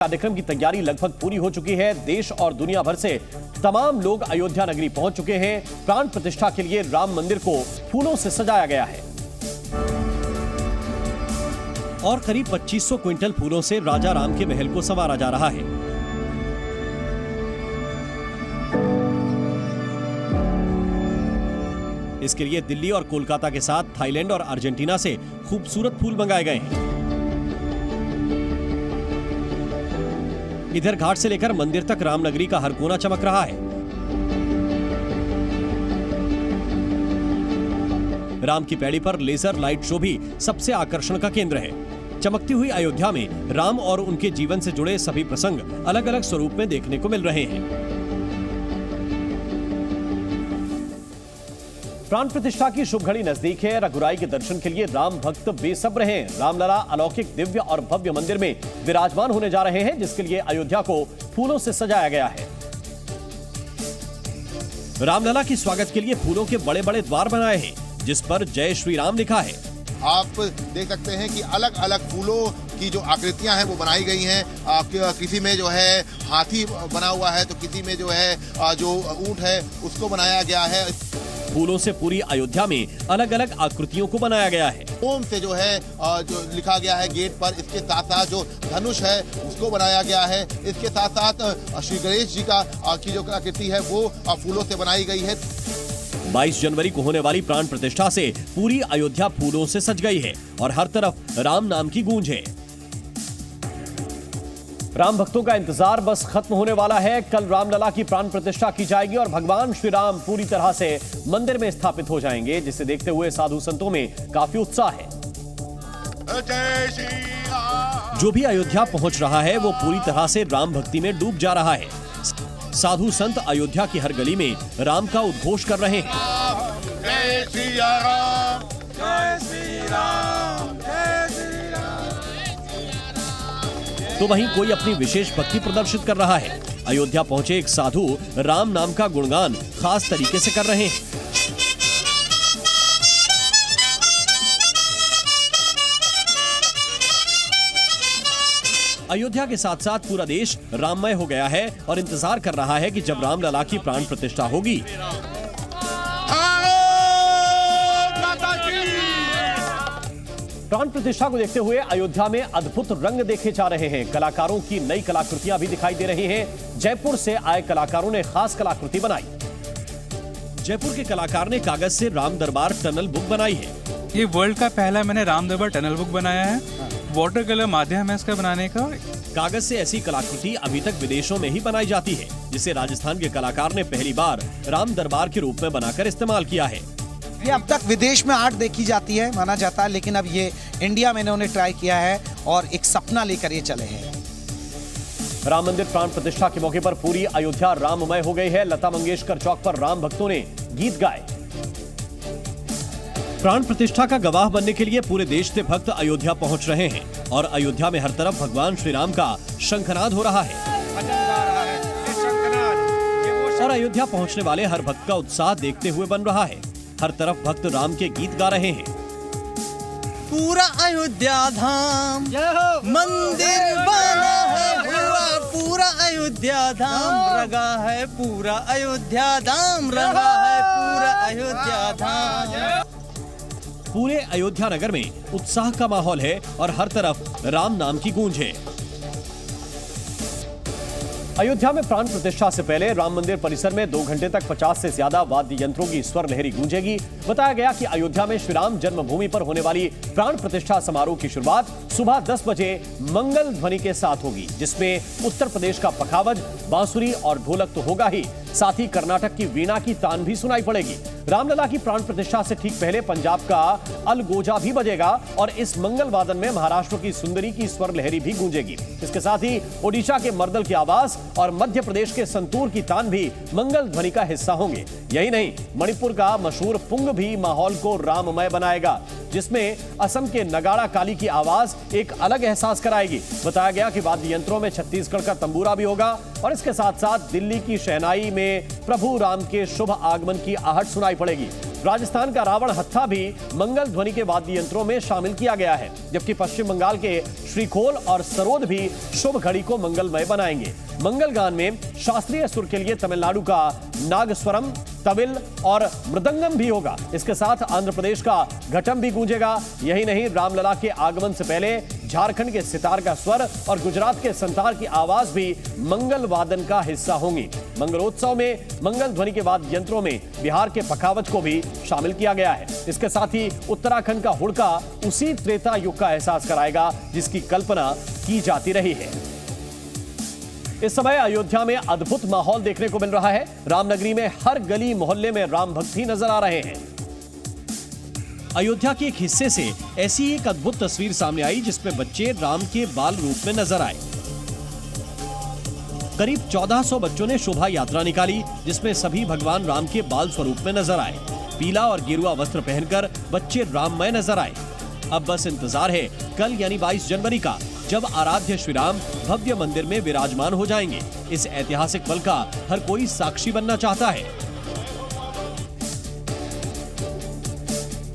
कार्यक्रम की तैयारी लगभग पूरी हो चुकी है। देश और दुनिया भर से तमाम लोग अयोध्या नगरी पहुंच चुके हैं। प्राण प्रतिष्ठा के लिए राम मंदिर को फूलों से सजाया गया है और करीब 2500 क्विंटल फूलों से राजा राम के महल को संवारा जा रहा है। इसके लिए दिल्ली और कोलकाता के साथ थाईलैंड और अर्जेंटीना से खूबसूरत फूल मंगाए गए हैं। इधर घाट से लेकर मंदिर तक रामनगरी का हर कोना चमक रहा है। राम की पैड़ी पर लेजर लाइट शो भी सबसे आकर्षण का केंद्र है। चमकती हुई अयोध्या में राम और उनके जीवन से जुड़े सभी प्रसंग अलग अलग स्वरूप में देखने को मिल रहे हैं। प्राण प्रतिष्ठा की शुभ घड़ी नजदीक है। रघुराई के दर्शन के लिए राम भक्त बेसब्र हैं। रामलला अलौकिक दिव्य और भव्य मंदिर में विराजमान होने जा रहे हैं, जिसके लिए अयोध्या को फूलों से सजाया गया है। रामलला के स्वागत के लिए फूलों के बड़े बड़े द्वार बनाए हैं, जिस पर जय श्री राम लिखा है। आप देख सकते हैं कि अलग अलग फूलों की जो आकृतियां हैं वो बनाई गई हैं। किसी में जो है हाथी बना हुआ है, तो किसी में जो है जो ऊंट है उसको बनाया गया है। फूलों से पूरी अयोध्या में अलग अलग आकृतियों को बनाया गया है। ओम से जो है जो लिखा गया है गेट पर, इसके साथ साथ जो धनुष है उसको बनाया गया है। इसके साथ साथ श्री गणेश जी की जो आकृति है वो फूलों से बनाई गई है। 22 जनवरी को होने वाली प्राण प्रतिष्ठा से पूरी अयोध्या फूलों से सज गई है और हर तरफ राम नाम की गूंज है। राम भक्तों का इंतजार बस खत्म होने वाला है। कल रामलला की प्राण प्रतिष्ठा की जाएगी और भगवान श्री राम पूरी तरह से मंदिर में स्थापित हो जाएंगे, जिसे देखते हुए साधु संतों में काफी उत्साह है। जो भी अयोध्या पहुंच रहा है वो पूरी तरह से राम भक्ति में डूब जा रहा है। साधु संत अयोध्या की हर गली में राम का उद्घोष कर रहे हैं। जय श्री राम, जय श्री राम, जय श्री राम। तो वहीं कोई अपनी विशेष भक्ति प्रदर्शित कर रहा है। अयोध्या पहुंचे एक साधु राम नाम का गुणगान खास तरीके से कर रहे हैं। अयोध्या के साथ साथ पूरा देश राममय हो गया है और इंतजार कर रहा है कि जब रामलला की प्राण प्रतिष्ठा होगी। प्राण प्रतिष्ठा को देखते हुए अयोध्या में अद्भुत रंग देखे जा रहे हैं। कलाकारों की नई कलाकृतियां भी दिखाई दे रही हैं। जयपुर से आए कलाकारों ने खास कलाकृति बनाई। जयपुर के कलाकार ने कागज से राम दरबार टनल बुक बनाई है। ये वर्ल्ड का पहला मैंने राम दरबार टनल बुक बनाया है। वाटर कलर माध्यम है इसका बनाने का। कागज से ऐसी कलाकृति अभी तक विदेशों में ही बनाई जाती है, जिसे राजस्थान के कलाकार ने पहली बार राम दरबार के रूप में बनाकर इस्तेमाल किया है। ये अब तक विदेश में आर्ट देखी जाती है, माना जाता है, लेकिन अब ये इंडिया में इन्होंने ट्राई किया है और एक सपना लेकर ये चले हैं। राम मंदिर प्राण प्रतिष्ठा के मौके पर पूरी अयोध्या राममय हो गई है। लता मंगेशकर चौक पर राम भक्तों ने गीत गाए। प्राण प्रतिष्ठा का गवाह बनने के लिए पूरे देश से भक्त अयोध्या पहुंच रहे हैं और अयोध्या में हर तरफ भगवान श्री राम का शंखनाद हो रहा है। और अयोध्या पहुंचने वाले हर भक्त का उत्साह देखते हुए बन रहा है। हर तरफ भक्त राम के गीत गा रहे हैं। पूरा अयोध्या धाम मंदिर बना है हुआ, पूरा अयोध्या धाम रगा है, पूरा अयोध्या धाम रगा है, पूरा अयोध्या धाम। पूरे अयोध्या नगर में उत्साह का माहौल है और हर तरफ राम नाम की गूंज है। अयोध्या में प्राण प्रतिष्ठा से पहले राम मंदिर परिसर में 2 घंटे तक 50 से ज्यादा वाद्य यंत्रों की स्वर लहरी गूंजेगी। बताया गया कि अयोध्या में श्री राम जन्मभूमि पर होने वाली प्राण प्रतिष्ठा समारोह की शुरुआत सुबह 10 बजे मंगल ध्वनि के साथ होगी, जिसमें उत्तर प्रदेश का पखावज, बांसुरी और ढोलक तो होगा ही, साथ ही कर्नाटक की वीणा की तान भी सुनाई पड़ेगी। रामलला की प्राण प्रतिष्ठा से ठीक पहले पंजाब का अलगोजा भी बजेगा और इस मंगल वादन में महाराष्ट्र की सुंदरी की स्वर लहरी भी गूंजेगी। इसके साथ ही ओडिशा के मर्दल की आवाज और मध्य प्रदेश के संतूर की तान भी मंगल ध्वनि का हिस्सा होंगे। यही नहीं, मणिपुर का मशहूर पुंग भी माहौल को राममय बनाएगा, जिसमें असम के नगाड़ा काली की आवाज एक अलग एहसास कराएगी। बताया गया कि वाद्य यंत्रों में छत्तीसगढ़ का तंबूरा भी होगा और इसके साथ साथ दिल्ली की शहनाई में प्रभु राम के शुभ आगमन की आहट सुनाई पड़ेगी। राजस्थान का रावण हत्था भी मंगल ध्वनि के वाद्य यंत्रों में शामिल किया गया है, जबकि पश्चिम बंगाल के श्रीखोल और सरोद भी शुभ घड़ी को मंगलमय बनाएंगे। मंगल गान में शास्त्रीय सुर के लिए तमिलनाडु का नागस्वरम, तविल और मृदंगम भी होगा। इसके साथ आंध्र प्रदेश का घटम भी गूंजेगा। यही नहीं, रामलला के आगमन से पहले झारखंड के सितार का स्वर और गुजरात के संतार की आवाज भी मंगल वादन का हिस्सा होंगी। मंगलोत्सव में मंगल ध्वनि के वाद्य यंत्रों में बिहार के पखावज को भी शामिल किया गया है। इसके साथ ही उत्तराखंड का हुड़का उसी त्रेता युग का एहसास कराएगा जिसकी कल्पना की जाती रही है। इस समय अयोध्या में अद्भुत माहौल देखने को मिल रहा है। रामनगरी में हर गली मोहल्ले में राम भक्त ही नजर आ रहे हैं। अयोध्या के एक हिस्से से ऐसी एक अद्भुत तस्वीर सामने आई जिसमें बच्चे राम के बाल रूप में नजर आए। करीब 1400 बच्चों ने शोभा यात्रा निकाली जिसमें सभी भगवान राम के बाल स्वरूप में नजर आए। पीला और गेरुआ वस्त्र पहनकर बच्चे राममय नजर आए। अब बस इंतजार है कल यानी 22 जनवरी का, जब आराध्य श्री राम भव्य मंदिर में विराजमान हो जाएंगे। इस ऐतिहासिक पल का हर कोई साक्षी बनना चाहता है।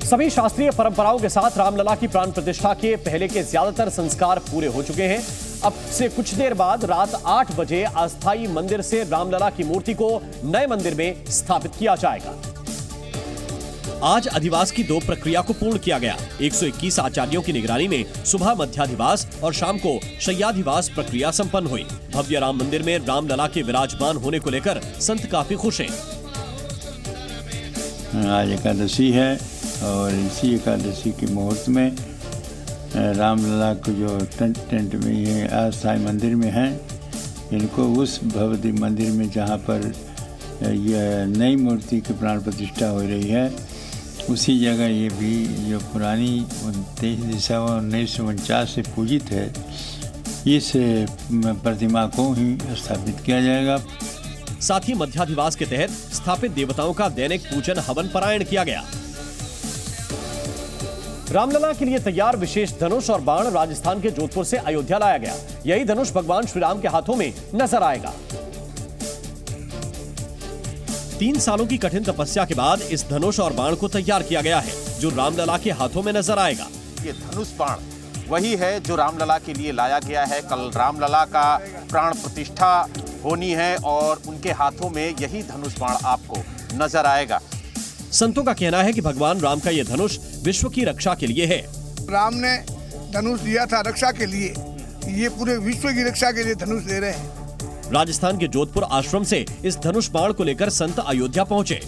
सभी शास्त्रीय परंपराओं के साथ रामलला की प्राण प्रतिष्ठा के पहले के ज्यादातर संस्कार पूरे हो चुके हैं। अब से कुछ देर बाद रात 8 बजे अस्थायी मंदिर से रामलला की मूर्ति को नए मंदिर में स्थापित किया जाएगा। आज अधिवास की 2 प्रक्रिया को पूर्ण किया गया। 121 आचार्यों की निगरानी में सुबह मध्याधिवास और शाम को शय्याधिवास प्रक्रिया संपन्न हुई। भव्य राम मंदिर में रामलला के विराजमान होने को लेकर संत काफी खुश हैं। आज एकादशी है और इसी एकादशी के मुहूर्त में रामलला को जो टेंट में ये अस्थायी मंदिर में हैं, इनको उस भव्य मंदिर में जहाँ पर यह नई मूर्ति की प्राण प्रतिष्ठा हो रही है, उसी जगह ये भी जो पुरानी 23 दिसंबर 1949 से पूजित है, इस प्रतिमा को ही स्थापित किया जाएगा। साथ ही मध्याधिवास के तहत स्थापित देवताओं का दैनिक पूजन हवन पारायण किया गया। रामलला के लिए तैयार विशेष धनुष और बाण राजस्थान के जोधपुर से अयोध्या लाया गया। यही धनुष भगवान श्री राम के हाथों में नजर आएगा। 3 सालों की कठिन तपस्या के बाद इस धनुष और बाण को तैयार किया गया है, जो रामलला के हाथों में नजर आएगा। ये धनुष बाण वही है जो रामलला के लिए लाया गया है। कल रामलला का प्राण प्रतिष्ठा होनी है और उनके हाथों में यही धनुष बाण आपको नजर आएगा। संतों का कहना है कि भगवान राम का यह धनुष विश्व की रक्षा के लिए है। राम ने धनुष दिया था रक्षा के लिए, ये पूरे विश्व की रक्षा के लिए धनुष दे रहे हैं। राजस्थान के जोधपुर आश्रम से इस धनुष बाण को लेकर संत अयोध्या पहुंचे।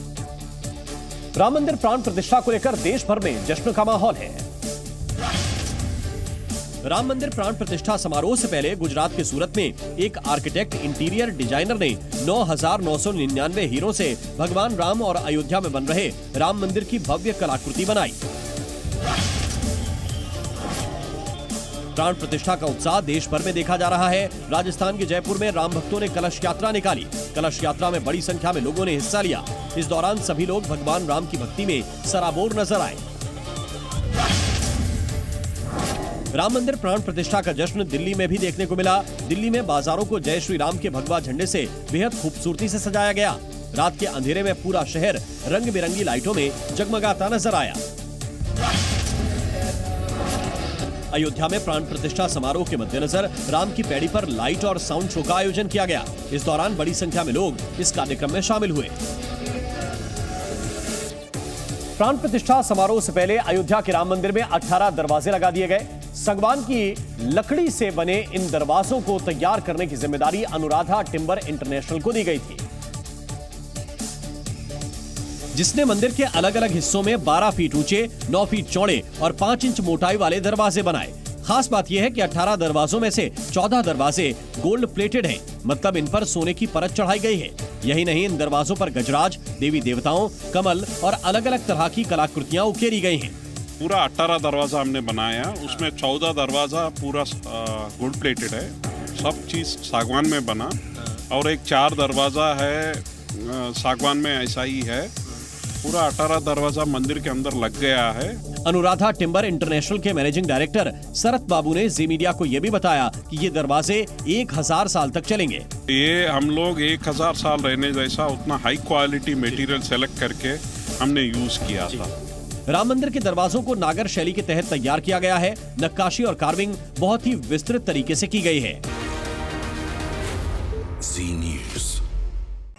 राम मंदिर प्राण प्रतिष्ठा को लेकर देश भर में जश्न का माहौल है। राम मंदिर प्राण प्रतिष्ठा समारोह से पहले गुजरात के सूरत में एक आर्किटेक्ट इंटीरियर डिजाइनर ने 9,999 हीरों से भगवान राम और अयोध्या में बन रहे राम मंदिर की भव्य कलाकृति बनाई। प्राण प्रतिष्ठा का उत्साह देश भर में देखा जा रहा है। राजस्थान के जयपुर में राम भक्तों ने कलश यात्रा निकाली। कलश यात्रा में बड़ी संख्या में लोगों ने हिस्सा लिया। इस दौरान सभी लोग भगवान राम की भक्ति में सराबोर नजर आए। राम मंदिर प्राण प्रतिष्ठा का जश्न दिल्ली में भी देखने को मिला। दिल्ली में बाजारों को जय श्री राम के भगवा झंडे से बेहद खूबसूरती से सजाया गया। रात के अंधेरे में पूरा शहर रंग बिरंगी लाइटों में जगमगाता नजर आया। अयोध्या में प्राण प्रतिष्ठा समारोह के मद्देनजर राम की पैड़ी पर लाइट और साउंड शो का आयोजन किया गया। इस दौरान बड़ी संख्या में लोग इस कार्यक्रम में शामिल हुए। प्राण प्रतिष्ठा समारोह से पहले अयोध्या के राम मंदिर में 18 दरवाजे लगा दिए गए। सागवान की लकड़ी से बने इन दरवाजों को तैयार करने की जिम्मेदारी अनुराधा टिम्बर इंटरनेशनल को दी गई थी, जिसने मंदिर के अलग अलग हिस्सों में 12 फीट ऊंचे, 9 फीट चौड़े और 5 इंच मोटाई वाले दरवाजे बनाए। खास बात यह है कि 18 दरवाजों में से 14 दरवाजे गोल्ड प्लेटेड हैं, मतलब इन पर सोने की परत चढ़ाई गई है। यही नहीं, इन दरवाजों पर गजराज, देवी देवताओं, कमल और अलग अलग तरह की कलाकृतियां उकेरी गई हैं। पूरा 18 दरवाजा हमने बनाया, उसमें 14 दरवाजा पूरा गोल्ड प्लेटेड है, सब चीज सागवान में बना, और एक 4 दरवाजा है सागवान में ऐसा ही है। पूरा 18 दरवाजा मंदिर के अंदर लग गया है। अनुराधा टिम्बर इंटरनेशनल के मैनेजिंग डायरेक्टर शरत बाबू ने जी मीडिया को यह भी बताया कि ये दरवाजे 1000 साल तक चलेंगे। ये हम लोग 1000 साल रहने जैसा उतना हाई क्वालिटी मटेरियल सेलेक्ट करके हमने यूज किया था। राम मंदिर के दरवाजों को नागर शैली के तहत तैयार किया गया है। नक्काशी और कार्विंग बहुत ही विस्तृत तरीके से की गई है। जी न्यूज़।